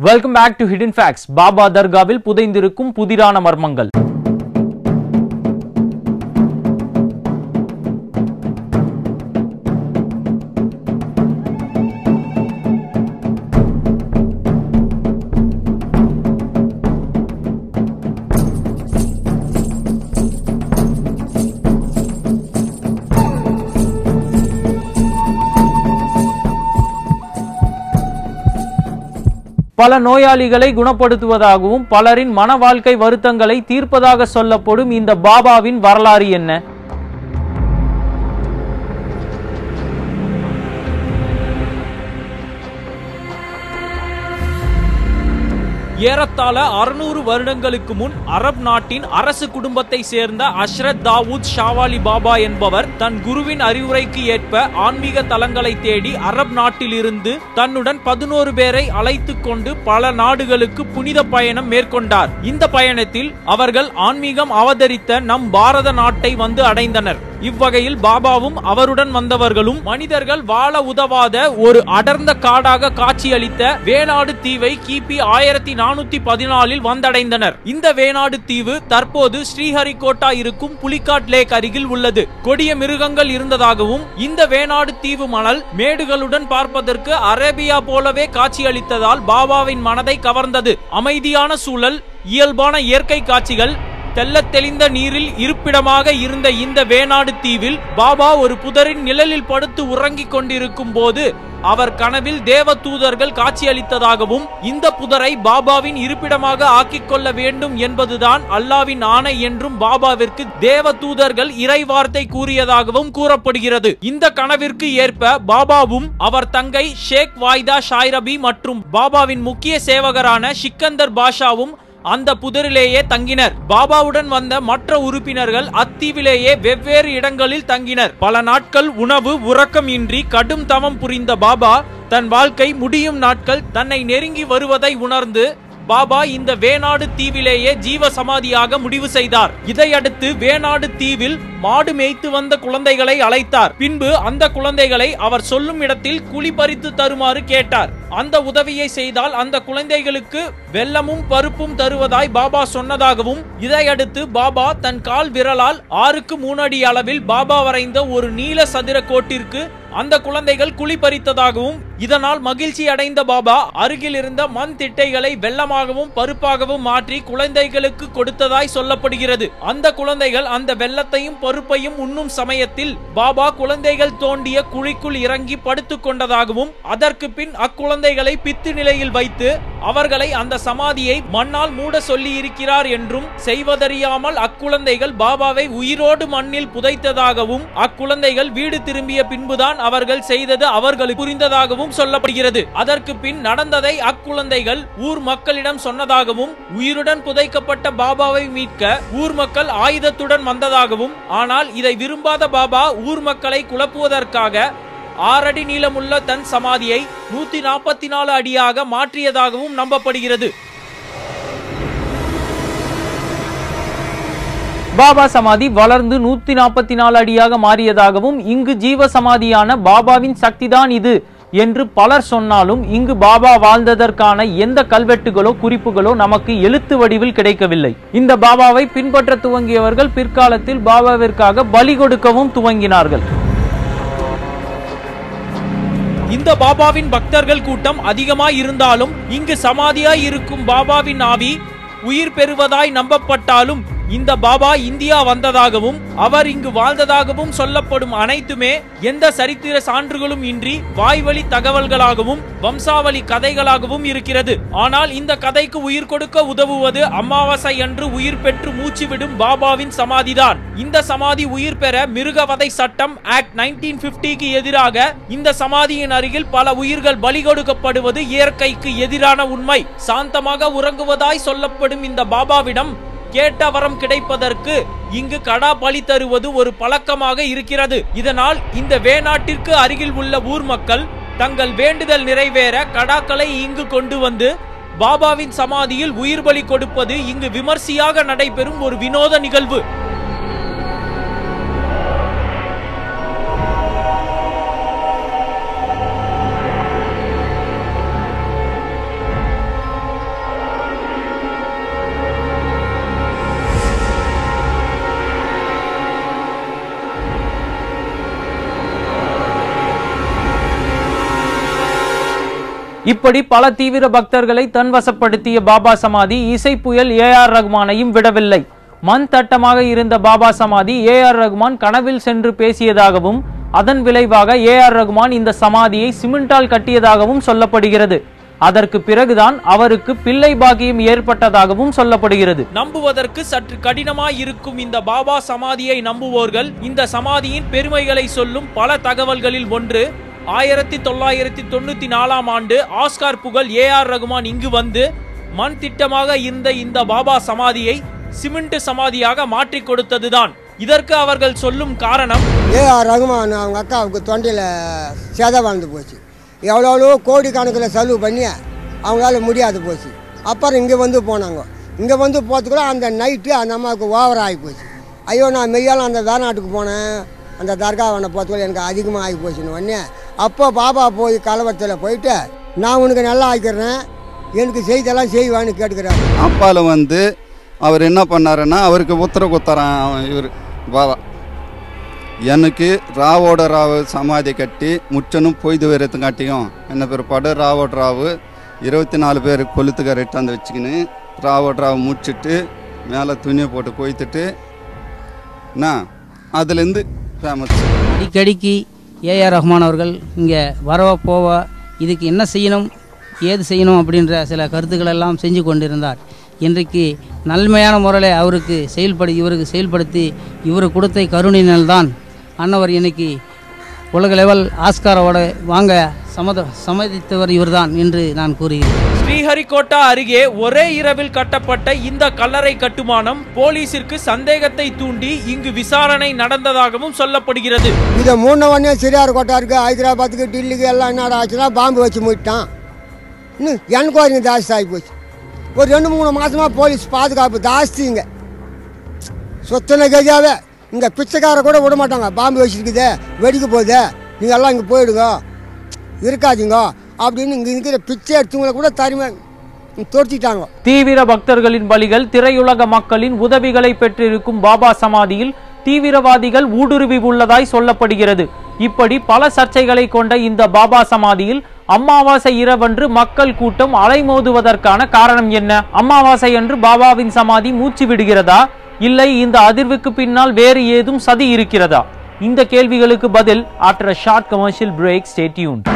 Welcome back to hidden facts. Baba தர்காவில் புதைந்திருக்கும் புதிரான மர்மங்கள். பல நோயாளிகளை குணப்படுத்துவதாகவும் பலரின் மன வாழ்க்கை வருத்தங்களை தீர்ப்பதாக சொல்லப்படும் இந்த பாபாவின் வரலாறு என்ன? ஏறத்தாழ 600 வருடங்களுக்கு முன் அரப் நாட்டின் அரசு குடும்பத்தை சேர்ந்த அஷ்ரத் தாவூத் ஷாவாலி பாபா என்பவர் தன் குருவின் அறிவுரைக்கு ஏற்ப ஆன்மீக தலங்களை தேடி அரப் நாட்டில் இருந்து தன்னுடன் 11 பேரை அழைத்துக் கொண்டு பல நாடுகளுக்கு புனித பயணம் மேற்கொண்டார். இந்த பயணத்தில் அவர்கள் ஆன்மீகம் அவதரித்த நம் பாரத நாட்டை வந்து அடைந்தனர். இவ்வகையில் பாபாவும் அவருடன் வந்தவர்களும் மனிதர்கள் வாழ உதவாத ஒரு அடர்ந்த காடாக காட்சியளித்த வேணாடு தீவை கிபி 1414 வந்தடைந்தனர். இந்த வேணாடு தீவு தற்போது ஸ்ரீஹரிகோட்டா இருக்கும் புலிகாட் லேக் அருகில் உள்ளது. கொடிய மிருகங்கள் இருந்ததாகவும் இந்த வேணாடு தீவு மணல் மேடுகளுடன் பார்ப்பதற்கு அரேபியா போலவே காட்சியளித்ததால் பாபாவின் மனதை கவர்ந்தது. அமைதியான சூழல், இயல்பான இயற்கை காட்சிகள், தெள்ளத் தெளிந்த நீரில் இருப்பிடமாக இருந்த இந்த வேணாடு தீவில் பாபா ஒரு புதரின் நிழலில் படுத்து உறங்கிக் கொண்டிருக்கும் போது அவர் கனவில் தேவ தூதர்கள் காட்சியளித்ததாகவும் இந்த புதரை பாபாவின் இருப்பிடமாக ஆக்கிக் கொள்ள வேண்டும் என்பதுதான் அல்லாவின் ஆணை என்றும் பாபாவிற்கு தேவ தூதர்கள் இறைவார்த்தை கூறியதாகவும் கூறப்படுகிறது. இந்த கனவிற்கு ஏற்ப பாபாவும் அவர் தங்கை ஷேக் வாய்தா ஷாய்ரபி மற்றும் பாபாவின் முக்கிய சேவகரான சிக்கந்தர் பாஷாவும் அந்த புதரிலேயே தங்கினர். பாபாவுடன் வந்த மற்ற உறுப்பினர்கள் அத்தீவிலேயே வெவ்வேறு இடங்களில் தங்கினர். பல நாட்கள் உணவு உறக்கம் இன்றி கடும் தவம் புரிந்த பாபா தன் வாழ்க்கை முடியும் நாட்கள் தன்னை நெருங்கி வருவதை உணர்ந்து பாபா இந்த வேணாடு தீவிலேயே ஜீவ சமாதியாக முடிவு செய்தார். இதையடுத்து வேணாடு தீவில் மாடு மேய்த்து வந்த குழந்தைகளை அழைத்தார். பின்பு அந்த குழந்தைகளை அவர் சொல்லும் இடத்தில் குழி பறித்து தருமாறு கேட்டார். அந்த உதவியை செய்தால் அந்த குழந்தைகளுக்கு வெல்லமும் பருப்பும் தருவதாய் பாபா சொன்னதாகவும் இதையடுத்து பாபா தன் கால் விரலால் 6க்கு 3 அடி அளவில் பாபா வரைந்த ஒரு நீல சதுர கோட்டிற்கு அந்த குழந்தைகள் குழி பறித்ததாகவும் இதனால் மகிழ்ச்சி அடைந்த பாபா அருகில் இருந்த மண் திட்டைகளை வெள்ளமாகவும் பருப்பாகவும் மாற்றி குழந்தைகளுக்கு கொடுத்ததாய் சொல்லப்படுகிறது. அந்த குழந்தைகள் அந்த வெள்ளத்தையும் பருப்பையும் உண்ணும் சமயத்தில் பாபா குழந்தைகள் தோண்டிய குழிக்குள் இறங்கி படுத்துக் கொண்டதாகவும் அதற்கு பின் அக்குழந்தைகளை பித்து நிலையில் வைத்து அவர்களை அந்த சமாதியை மண்ணால் மூட சொல்லி இருக்கிறார் என்றும் செய்வதறியாமல் அக்குழந்தைகள் பாபாவை உயிரோடு மண்ணில் புதைத்ததாகவும் அக்குழந்தைகள் வீடு திரும்பிய பின்புதான் அவர்கள் செய்தது அவர்களுக்கு புரிந்ததாகவும் சொல்லப்படுகிறது. அதற்கு பின் நடந்ததை அக்குழந்தைகள் ஊர் மக்களிடம் சொன்னதாகவும் உயிருடன் புதைக்கப்பட்ட பாபாவை மீட்க ஊர் மக்கள் ஆயுதத்துடன் வந்ததாகவும் ஆனால் இதை விரும்பாத பாபா ஊர் மக்களை குழப்புவதற்காக 6 அடி நீளமுள்ள தன் சமாதியை 144 அடியாக மாற்றியதாகவும் நம்பப்படுகிறது. பாபா சமாதி வளர்ந்து 144 அடியாக மாறியதாகவும் இங்கு ஜீவ சமாதியான பாபாவின் சக்திதான் இது என்று பலர் சொன்னாலும் இங்கு பாபா வாழ்ந்ததற்கான எந்த கல்வெட்டுகளோ குறிப்புகளோ நமக்கு எழுத்து வடிவில் கிடைக்கவில்லை. இந்த பாபாவை பின்பற்ற துவங்கியவர்கள் பிற்காலத்தில் பாபாவிற்காக பலி கொடுக்கவும் துவங்கினார்கள். இந்த பாபாவின் பக்தர்கள் கூட்டம் அதிகமாய் இருந்தாலும் இங்கு சமாதியாய் இருக்கும் பாபாவின் ஆவி உயிர் பெறுவதாய் நம்பப்பட்டாலும் இந்த பாபா இந்தியா வந்ததாகவும் அவர் இங்கு வாழ்ந்ததாகவும் சொல்லப்படும் அனைத்துமே எந்த சரித்திர சான்றுகளும் இன்றி வாய்வழி தகவல்களாகவும் வம்சாவளி கதைகளாகவும் இருக்கிறது. ஆனால் இந்த கதைக்கு உயிர் கொடுக்க உதவுவது அமாவாசை அன்று உயிர் பெற்று மூச்சு விடும் பாபாவின் சமாதிதான். இந்த சமாதி உயிர் பெற மிருகவதை சட்டம் ஆக்ட் 1950க்கு எதிராக இந்த சமாதியின் அருகில் பல உயிர்கள் பலி கொடுக்கப்படுவது இயற்கைக்கு எதிரான உண்மை. சாந்தமாக உறங்குவதாய் சொல்லப்படும் இந்த பாபாவிடம் கேட்ட வரம் கிடைப்பதற்கு இங்கு கடா பலி தருவது ஒரு பழக்கமாக இருக்கிறது. இதனால் இந்த வேணாட்டிற்கு அருகில் உள்ள ஊர் மக்கள் தங்கள் வேண்டுதல் நிறைவேற கடாக்களை இங்கு கொண்டு வந்து பாபாவின் சமாதியில் உயிர் பலி கொடுப்பது இங்கு விமர்சையாக நடைபெறும் ஒரு வினோத நிகழ்வு. இப்படி பல தீவிர பக்தர்களை தன்வசப்படுத்திய பாபா சமாதி இசை புயல் ஏஆர் ரகுமானையும் விடவில்லை. மண் தட்டமாக இருந்த பாபா சமாதி ஏஆர் ரகுமான் கனவில் சென்று பேசியதாகவும் அதன் விளைவாக ஏஆர் ரகுமான் இந்த சமாதியை சிமெண்டால் கட்டியதாகவும் சொல்லப்படுகிறது. அதற்கு பிறகுதான் அவருக்கு பிள்ளை பாக்கியம் ஏற்பட்டதாகவும் சொல்லப்படுகிறது. நம்புவதற்கு சற்று கடினமாய் இருக்கும் இந்த பாபா சமாதியை நம்புவோர்கள் இந்த சமாதியின் பெருமைகளை சொல்லும் பல தகவல்களில் ஒன்று 1994 ஆண்டு ஆஸ்கார் புகழ் ஏஆர் ரகுமான் இங்கு வந்து மண் திட்டமாக இருந்த இந்த பாபா சமாதியை சிமெண்ட் சமாதியாக மாற்றி கொடுத்ததுதான். இதற்கு அவர்கள் சொல்லும் காரணம், ஏஆர் ரகுமான் அவங்க அக்காவுக்கு தொண்டையில் சேதம் வாழ்ந்து போச்சு. எவ்வளோ கோடிக்கணக்கில் செலவு பண்ணி அவங்களால முடியாது போச்சு. அப்புறம் இங்கே வந்து போனாங்க. இங்கே வந்து போகிறதுக்குள்ள அந்த நைட்டு அந்த அம்மாவுக்கு ஓவர் ஆகி போச்சு. ஐயோ நான் மெய்யாலும் அந்த வேநாட்டுக்கு போனேன், அந்த தர்காவனை போகிறதுக்குள்ள எனக்கு அதிகமாக ஆகி போச்சுன்னு உடனே அப்போ பாபா போய் கலவரத்தில் போயிட்டு நான் உனக்கு நல்லா ஆக்கிடுறேன், எனக்கு செய்தெல்லாம் செய்வான்னு கேட்டுக்கிறாரு. அப்பாவில் வந்து அவர் என்ன பண்ணாருன்னா அவருக்கு உத்தரவு கொடுத்தாரான் இவர் பாபா, எனக்கு ராவோட ராவு சமாதி கட்டி முச்சனும் பொய்து வரத்துக்காட்டியும் என்ன பிற்பாடு ராவோட ராவு 24 பேர் கொளுத்துக்க ரெட்டாந்து வச்சுக்கின்னு ராவோட ராவு முடிச்சுட்டு மேலே துணியை போட்டு கொய்த்துட்டு நான் அதுலேருந்து ஃபேமஸ். அடிக்கடிக்கு ஏஆர் ரஹ்மான் அவர்கள் இங்கே வரவா போவா இதுக்கு என்ன செய்யணும் ஏது செய்யணும் அப்படின்ற சில கருத்துக்கள் எல்லாம் செஞ்சு கொண்டிருந்தார். இன்றைக்கு நன்மையான முறையில் இவருக்கு செயல்படுத்தி இவர் கொடுத்த கருணையினால்தான் அன்னவர் இன்னைக்கு உலக லெவல் ஆஸ்காரோட வாங்க சம்மதித்தவர் இவர்தான் என்று நான் கூறுகிறேன். ஸ்ரீஹரிகோட்டா அருகே ஒரே இரவில் கட்டப்பட்ட இந்த கல்லறை கட்டுமானம் போலீசிற்கு சந்தேகத்தை தூண்டி இங்கு விசாரணை நடந்ததாகவும் சொல்லப்படுகிறது. இதை மூணவனே ஸ்ரீஹரிகோட்டாருக்கு ஹைதராபாத்துக்கு டில்லிக்கு எல்லாம் என்ன ஆச்சுன்னா பாம்பு வச்சு மூட்டான். இன்னும் என்கொயரி ஜாஸ்தி ஆகி போச்சு. ஒரு 2-3 மாதமாக போலீஸ் பாதுகாப்பு ஜாஸ்திங்க. சொத்தனை கஜாவே இங்கே பிச்சைக்கார கூட விட மாட்டாங்க. பாம்பு வச்சுருக்குது, வெடிக்க போகுது, நீங்கள் எல்லாம் இங்கே போயிடுங்க, இருக்காதீங்க அப்படின்னு இங்கே இருக்கிற பிச்சை எடுத்தவங்களை கூட தருமை தோர்த்திட்டாங்க. தீவிர பக்தர்களின் பலிகள் திரையுலக மக்களின் உதவிகளை பெற்றிருக்கும் பாபா சமாதியில் தீவிரவாதிகள் ஊடுருவி உள்ளதாய் சொல்லப்படுகிறது. இப்படி பல சர்ச்சைகளை கொண்ட இந்த பாபா சமாதியில் அமாவாசை இரவன்று மக்கள் கூட்டம் அலைமோதுவதற்கான காரணம் என்ன? அமாவாசை அன்று பாபாவின் சமாதி மூச்சு விடுகிறதா, இல்லை இந்த அதிர்வுக்கு பின்னால் வேறு ஏதும் சதி இருக்கிறதா? இந்த கேள்விகளுக்கு பதில் after a short commercial break. Stay tuned.